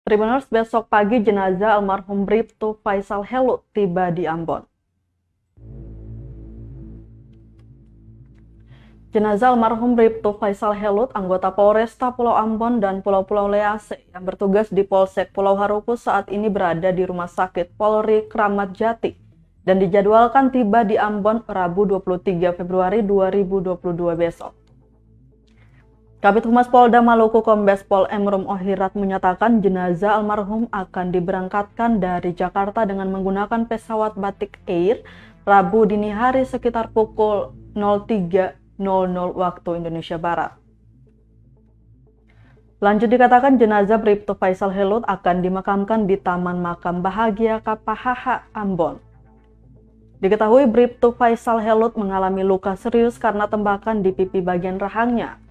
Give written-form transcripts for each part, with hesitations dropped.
Tribuners, besok pagi jenazah almarhum Bribtu Faisal Helut tiba di Ambon. Jenazah almarhum Bribtu Faisal Helut, anggota Polresta Pulau Ambon dan Pulau-Pulau Lease yang bertugas di Polsek Pulau Haruku saat ini berada di Rumah Sakit Polri Kramat Jati dan dijadwalkan tiba di Ambon Rabu 23 Februari 2022 besok. Kabid Humas Polda Maluku Kombes Pol Emrum Ohirat menyatakan jenazah almarhum akan diberangkatkan dari Jakarta dengan menggunakan pesawat Batik Air Rabu dini hari sekitar pukul 03.00 waktu Indonesia Barat. Lanjut dikatakan jenazah Bribtu Faisal Helut akan dimakamkan di Taman Makam Bahagia Kapahaha, Ambon. Diketahui Bribtu Faisal Helut mengalami luka serius karena tembakan di pipi bagian rahangnya.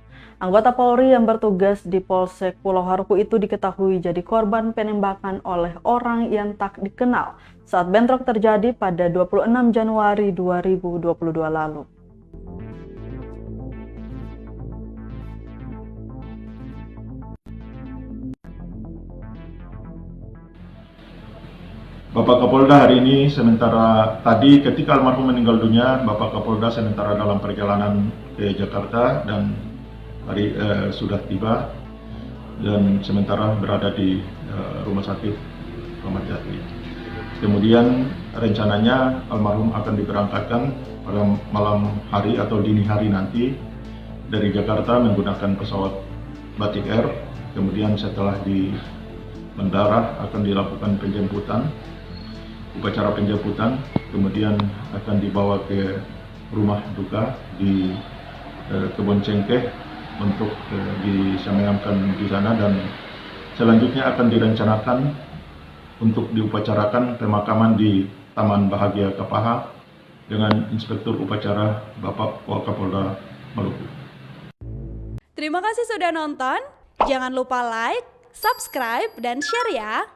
Anggota Polri yang bertugas di Polsek Pulau Haruku itu diketahui jadi korban penembakan oleh orang yang tak dikenal saat bentrok terjadi pada 26 Januari 2022 lalu. Bapak Kapolda hari ini sementara tadi ketika almarhum meninggal dunia, Bapak Kapolda sementara dalam perjalanan ke Jakarta dan sudah tiba dan sementara berada di Rumah Sakit Kramat Jati. Kemudian rencananya almarhum akan diberangkatkan pada malam hari atau dini hari nanti dari Jakarta menggunakan pesawat Batik Air. Kemudian setelah di bandara akan dilakukan upacara penjemputan, kemudian akan dibawa ke rumah duka di Kebon Cengkeh untuk disemayamkan di sana, dan selanjutnya akan direncanakan untuk diupacarakan pemakaman di Taman Bahagia Kapaha dengan Inspektur Upacara Bapak Wakapolda Maluku. Terima kasih sudah nonton. Jangan lupa like, subscribe, dan share ya.